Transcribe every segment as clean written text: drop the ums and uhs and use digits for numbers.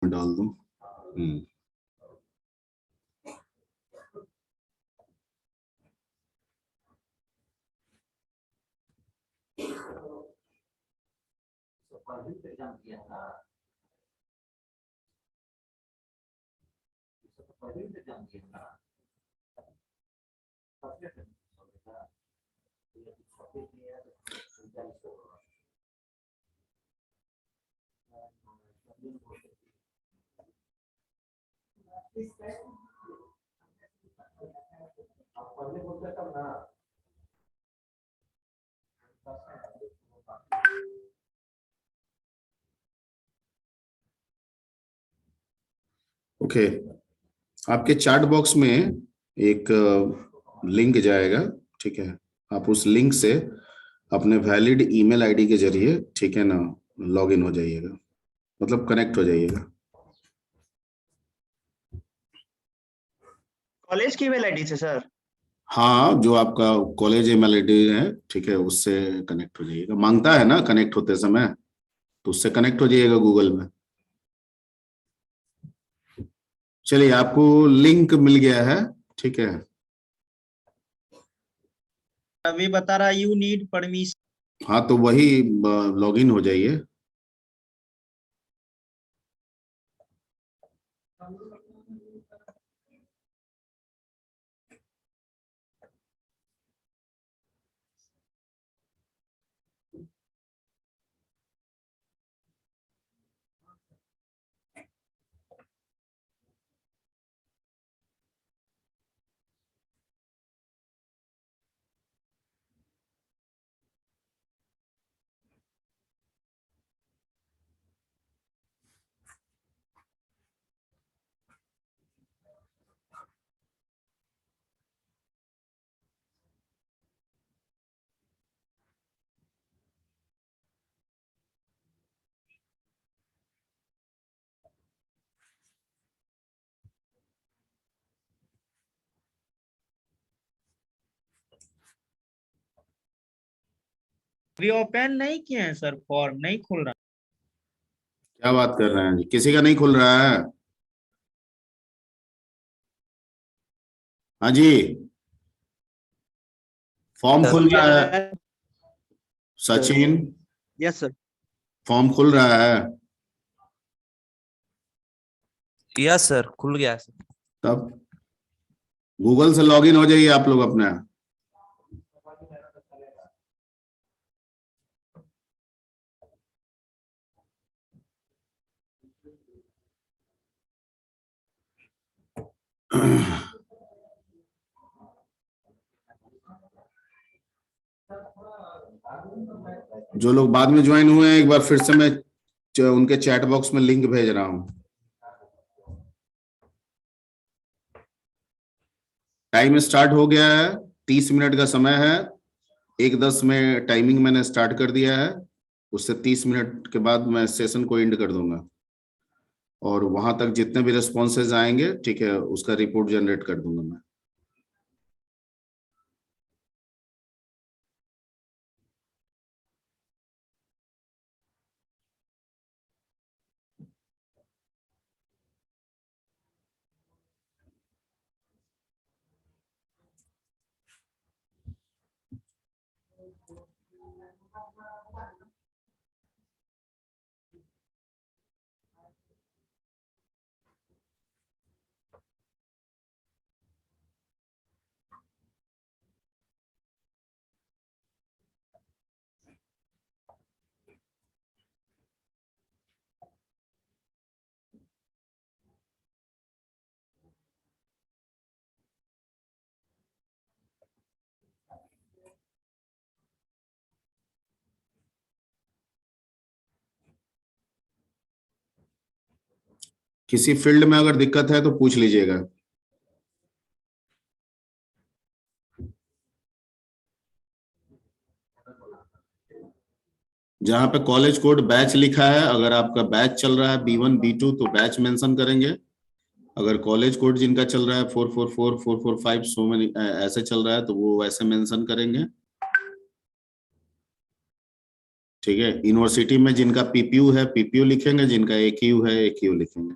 मैं डाल दूं। ओके, आपके चैट बॉक्स में एक लिंक जाएगा, ठीक है। आप उस लिंक से अपने वैलिड ईमेल आईडी के जरिए, ठीक है ना, लॉग इन हो जाइएगा, मतलब कनेक्ट हो जाइएगा। कॉलेज की ईमेल आईडी से सर? हाँ, जो आपका कॉलेज ईमेल आईडी है, ठीक है, उससे कनेक्ट हो जाइएगा। मांगता है ना कनेक्ट होते समय, तो उससे कनेक्ट हो जाइएगा गूगल में। चलिए, आपको लिंक मिल गया है, ठीक है। अभी बता रहा यू नीड परमिशन। हाँ, तो वही लॉग इन हो जाइए। अभी ओपन नहीं किए हैं सर, फॉर्म नहीं खुल रहा। क्या बात कर रहे हैं जी, किसी का नहीं खुल रहा है? हाँ जी, फॉर्म खुल रहा है सचिन, यस सर। फॉर्म खुल रहा है। यस सर, खुल गया सर। तब गूगल से लॉगिन हो जाइए आप लोग अपने। जो लोग बाद में ज्वाइन हुए हैं, एक बार फिर से मैं उनके चैट बॉक्स में लिंक भेज रहा हूं। टाइम स्टार्ट हो गया है, 30 मिनट का समय है। 1:10 में टाइमिंग मैंने स्टार्ट कर दिया है। उससे 30 मिनट के बाद मैं सेशन को एंड कर दूंगा, और वहां तक जितने भी रिस्पॉन्सेज आएंगे, ठीक है, उसका रिपोर्ट जनरेट कर दूंगा मैं। किसी फील्ड में अगर दिक्कत है तो पूछ लीजिएगा। जहां पे कॉलेज कोड बैच लिखा है, अगर आपका बैच चल रहा है B1 B2 तो बैच मेंशन करेंगे। अगर कॉलेज कोड जिनका चल रहा है 444 445 सो मैनी ऐसे चल रहा है, तो वो वैसे मेंशन करेंगे, ठीक है, यूनिवर्सिटी में जिनका पीपीयू है पीपीयू लिखेंगे, जिनका एक्यू है एक्यू लिखेंगे।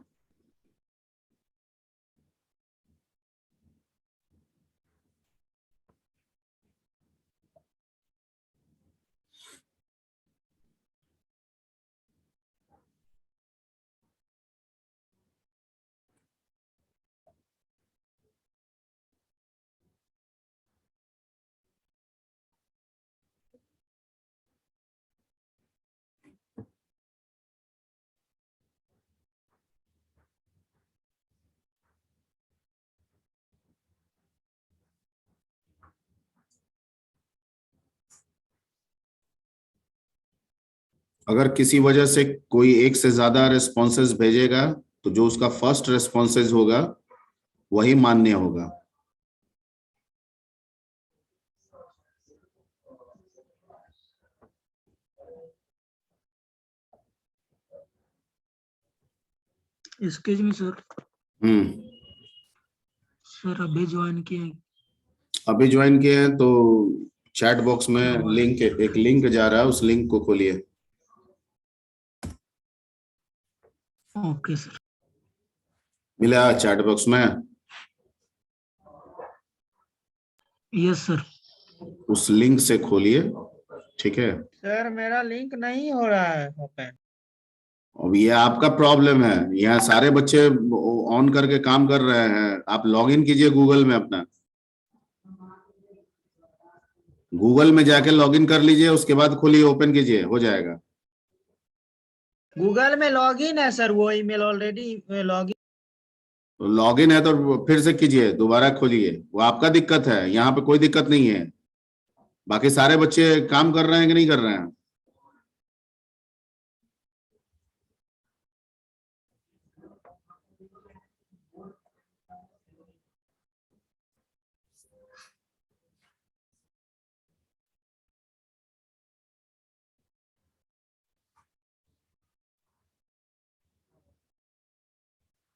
अगर किसी वजह से कोई एक से ज्यादा रेस्पॉन्सेज भेजेगा तो जो उसका फर्स्ट रेस्पॉन्सेज होगा वही मान्य होगा। Excuse me sir. हम्म। सर अभी ज्वाइन किए हैं। अभी ज्वाइन किए हैं तो चैट बॉक्स में लिंक, एक लिंक जा रहा है, उस लिंक को खोलिए। Okay sir. मिला चैट बॉक्स में? Yes sir. उस लिंक से खोलिए, ठीक है। सर मेरा लिंक नहीं हो रहा है ओपन। अब ये आपका प्रॉब्लम है, यहाँ सारे बच्चे ऑन करके काम कर रहे हैं। आप लॉग इन कीजिए गूगल में अपना, गूगल में जाके लॉग इन कर लीजिए, उसके बाद खोलिए, ओपन कीजिए, हो जाएगा। गूगल में लॉगिन है सर, वो email already login. Log in है तो फिर से कीजिए, दोबारा खोलिए। वो आपका दिक्कत है, यहाँ पे कोई दिक्कत नहीं है। बाकी सारे बच्चे काम कर रहे हैं कि नहीं कर रहे हैं?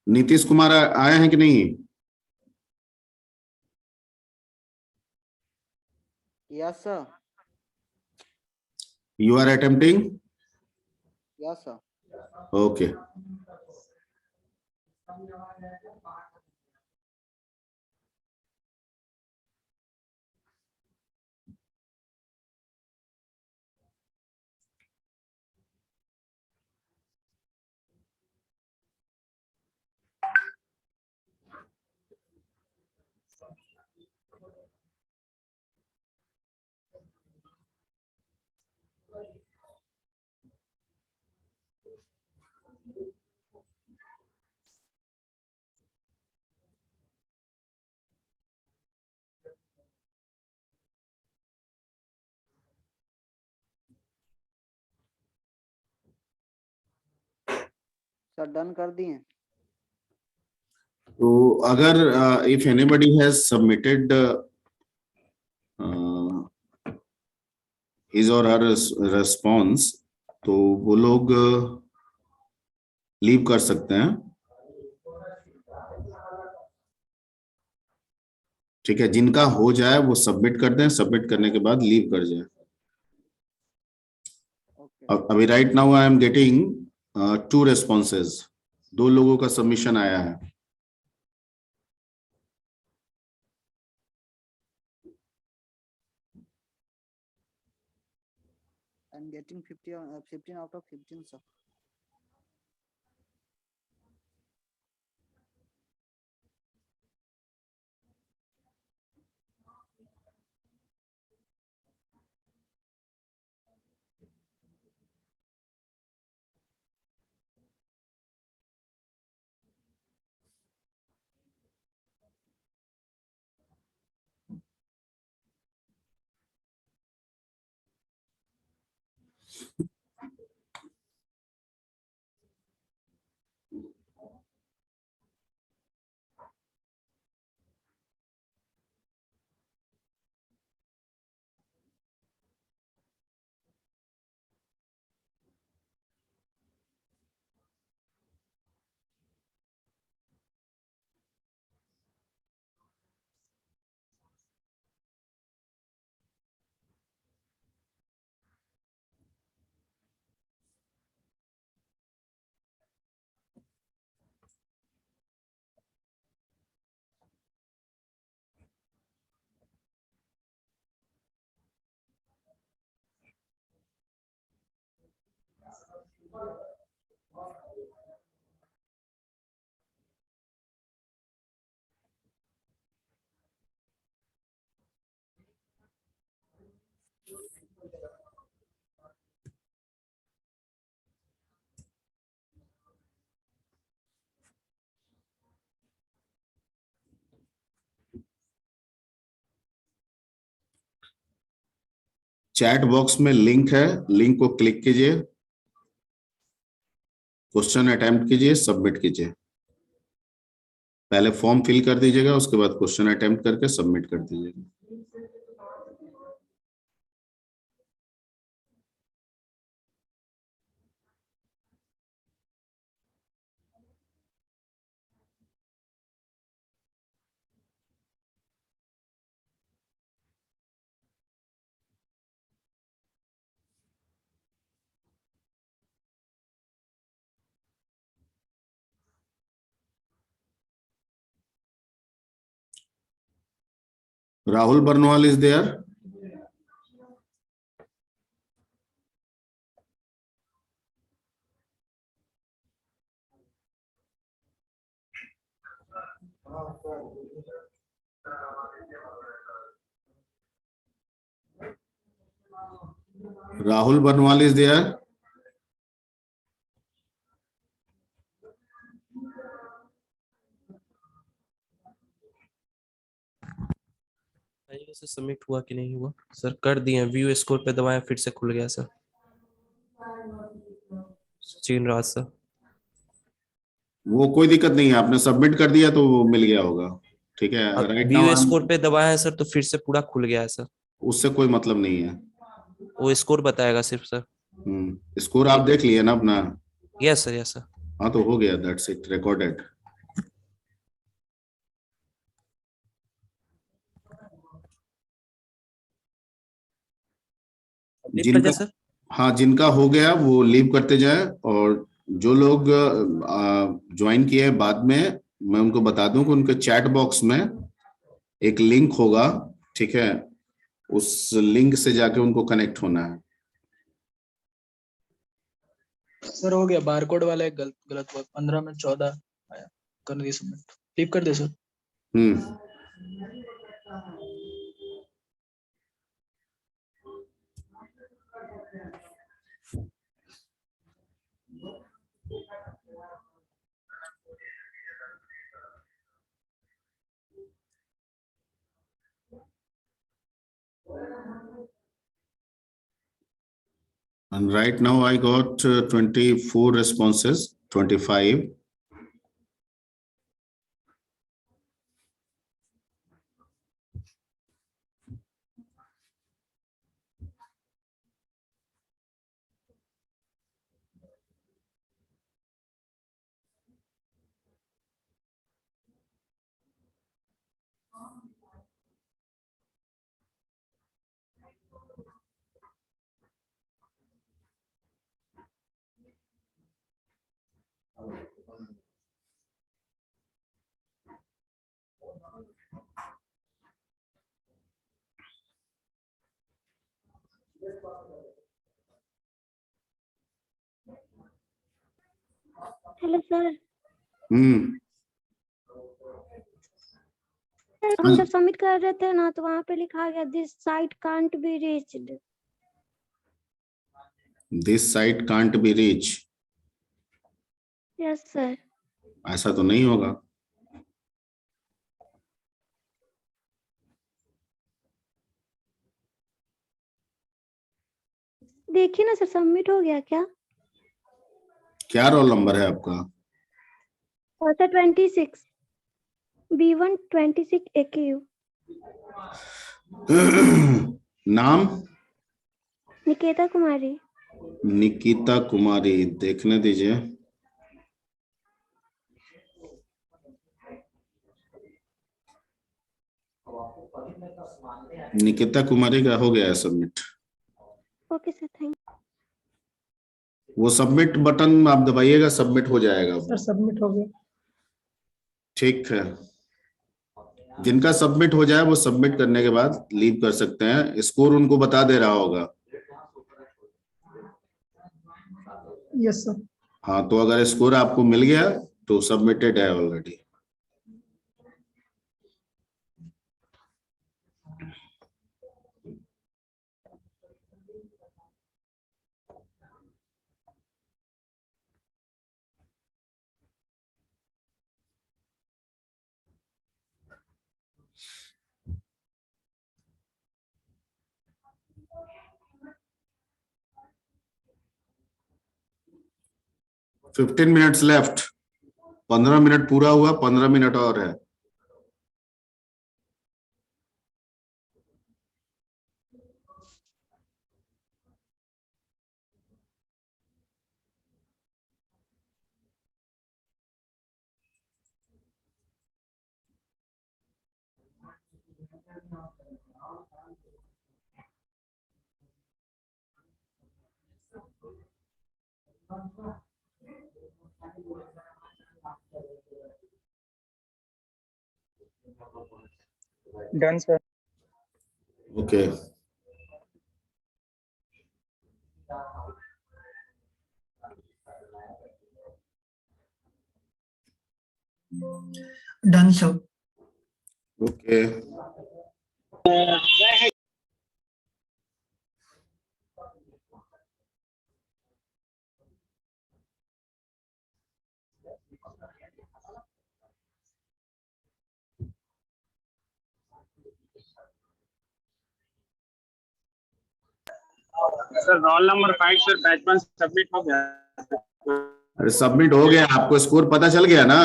नीतीश कुमार आए हैं कि नहीं? Yes, sir. You are attempting? Yes, sir. Okay. Sir done कर दिए। तो अगर if anybody has submitted his और हर रेस्पॉन्स, तो वो लोग लीव कर सकते हैं। ठीक है, जिनका हो जाए वो सबमिट कर दें, सबमिट करने के बाद लीव कर जाए। ओके। अभी right now I am getting 2 responses, 2 लोगों का सबमिशन आया है। I am getting 15 out of 15, sir. Chat box में लिंक है, लिंक को क्लिक कीजिए, क्वेश्चन अटेम्प्ट कीजिए, सबमिट कीजिए। पहले फॉर्म फिल कर दीजिएगा, उसके बाद क्वेश्चन अटेम्प्ट करके सबमिट कर दीजिएगा। Rahul Barnwal is there? Rahul Barnwal is there? से सबमिट हुआ कि नहीं हुआ सर? कर दिए, व्यू स्कोर पे दबाया, फिर से खुल गया सर। सचिन राज सर। वो कोई दिक्कत नहीं है, आपने सबमिट कर दिया तो वो मिल गया होगा। ठीक है, राइट नाउ व्यू स्कोर पे दबाया है सर, तो फिर से पूरा खुल गया है सर। उससे कोई मतलब नहीं है, वो स्कोर बताएगा सिर्फ सर। स्कोर आप देख लिए ना अपना? Yes sir, yes sir. हाँ तो हो गया, दैट्स इट, रिकॉर्डेड। जिनका सर, हाँ जिनका हो गया वो लीव करते जाए, और जो लोग ज्वाइन किए हैं बाद में, मैं उनको बता दूं कि उनके चैट बॉक्स में एक लिंक होगा, ठीक है, उस लिंक से जाके उनको कनेक्ट होना है। सर हो गया, बारकोड वाला एक गलत हुआ, 15 में 14 आया, कर दिए सबमिट। लीव कर दे sir. And right now I got 24 responses, 25. Hello sir. हम जब सबमिट कर रहे थे ना, तो वहाँ पे लिखा गया this site can't be reached. This site can't be reach? Yes sir. ऐसा तो नहीं होगा। देखिए ना सर, सबमिट हो गया क्या? क्या रोल नंबर है आपका? 26 B1 26 AQ। नाम? निकिता कुमारी। निकिता कुमारी, देखने दीजिए। निकिता कुमारी का हो गया है submit. Okay sir, thank you. वो सबमिट बटन आप दबाइएगा, सबमिट हो जाएगा। सर सबमिट हो गया। ठीक है, जिनका सबमिट हो जाए वो सबमिट करने के बाद लीव कर सकते हैं। स्कोर उनको बता दे रहा होगा। Yes sir. हाँ, तो अगर स्कोर आपको मिल गया तो सबमिटेड है already. Fifteen minutes left. 15 minute पूरा हुआ, 15 मिनट और है। Done sir. Okay. Done sir. Okay. Sir roll number 5 sir batch 1 submit हो गया। अरे सबमिट हो गया, आपको स्कोर पता चल गया ना?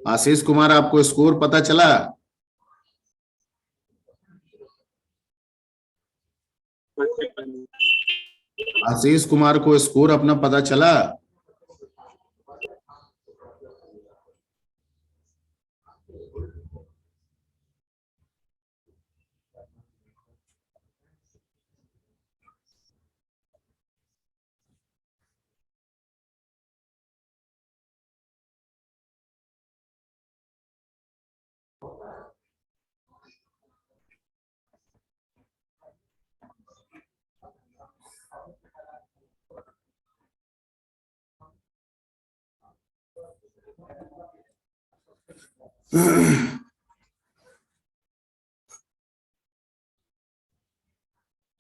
आशीष कुमार, आपको स्कोर पता चला? आशीष कुमार को स्कोर अपना पता चला?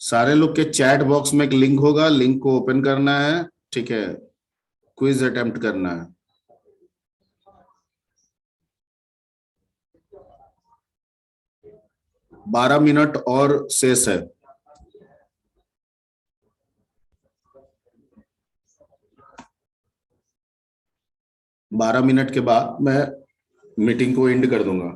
सारे लोग के चैट बॉक्स में एक लिंक होगा, लिंक को ओपन करना है, ठीक है, क्विज अटेम्प्ट करना है। बारह मिनट और शेष है। बारह मिनट के बाद मैं मीटिंग को एंड कर दूंगा।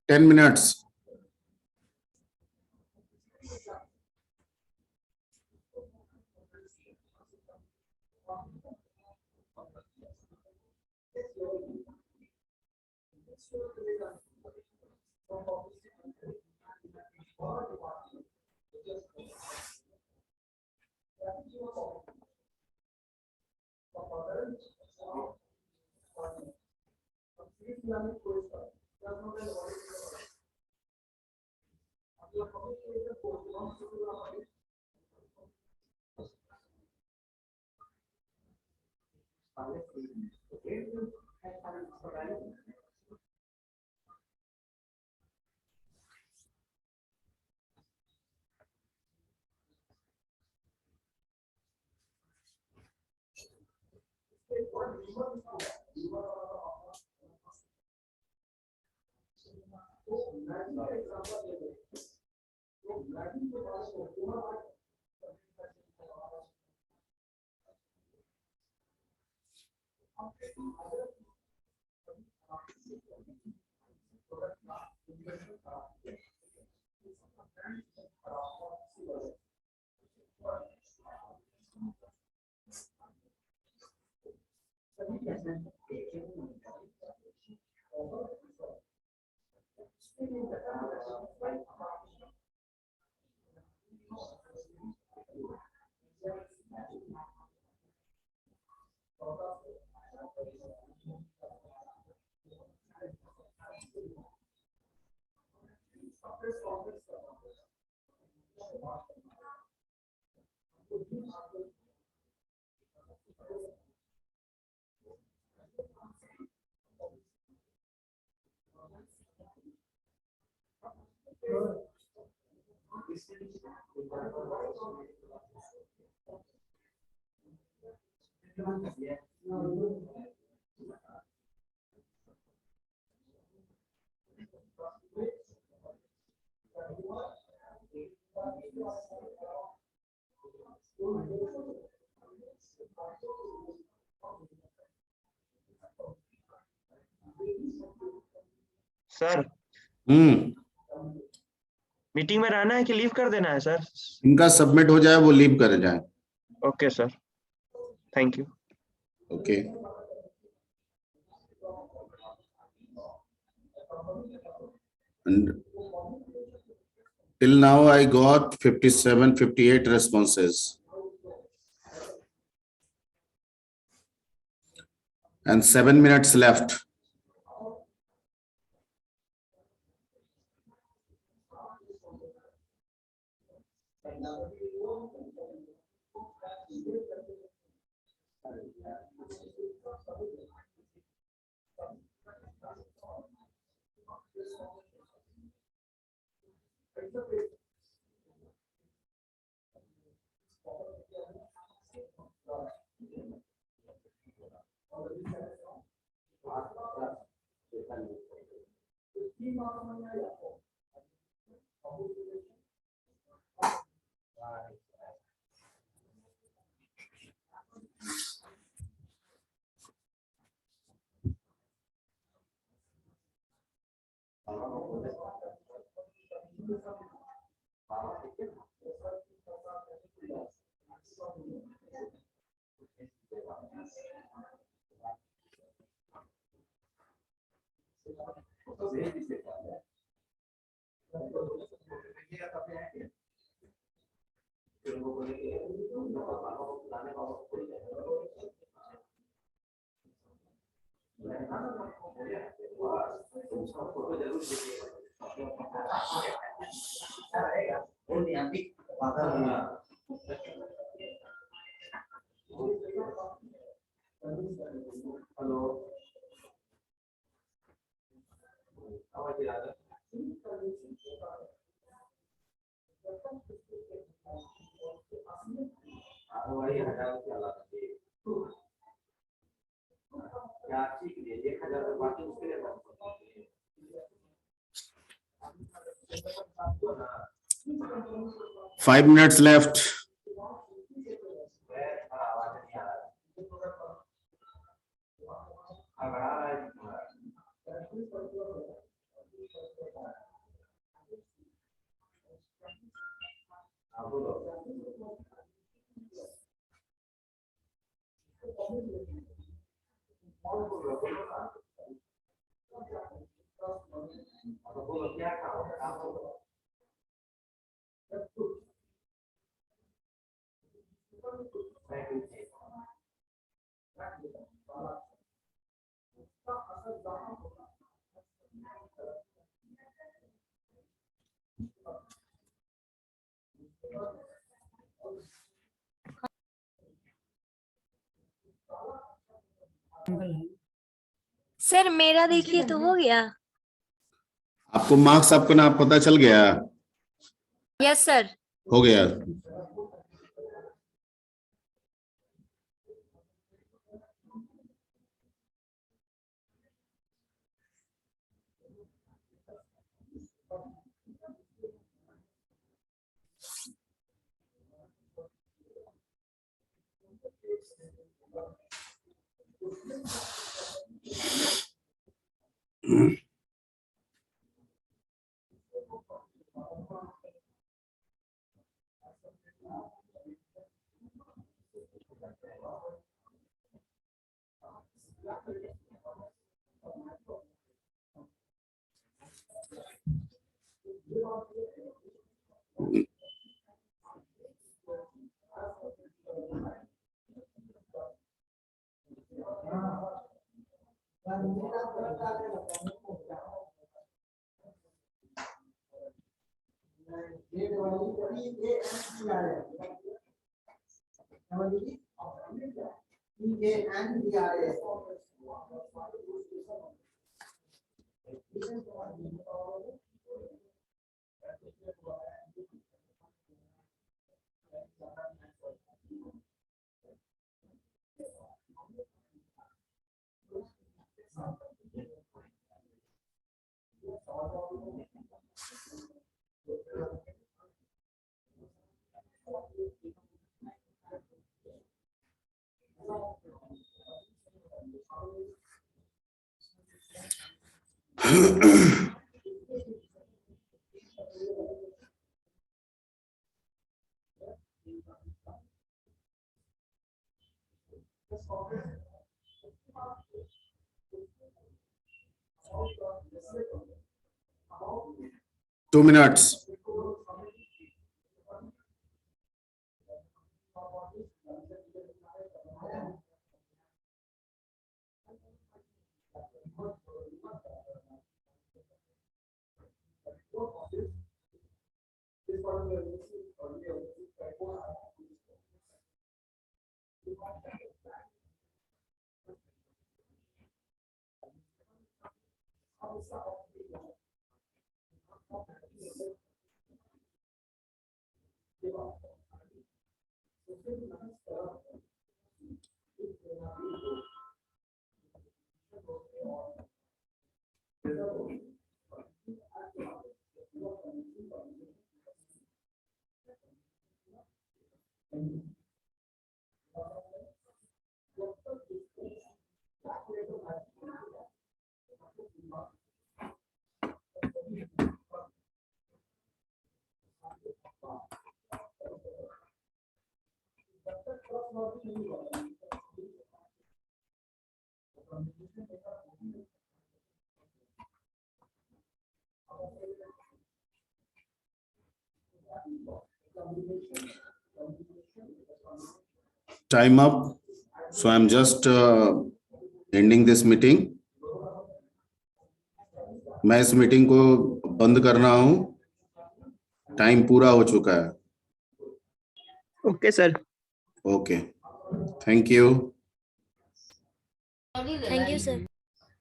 10 minutes. सर मीटिंग में रहना है कि लीव कर देना है सर? इनका सबमिट हो जाए वो लीव कर जाए. Okay sir, thank you. Okay. And till now I got 57, 58 responses. And 7 minutes left. 5 minutes left. Sir मेरा देखिए तो हो गया। आपको मार्क्स आपका ना पता चल गया? Yes sir. हो गया। Two minutes. Time up. So I'm just ending this meeting. मैं इस मीटिंग को बंद कर रहा हूं। टाइम पूरा हो चुका है। Okay sir. Okay, thank you. Thank you sir.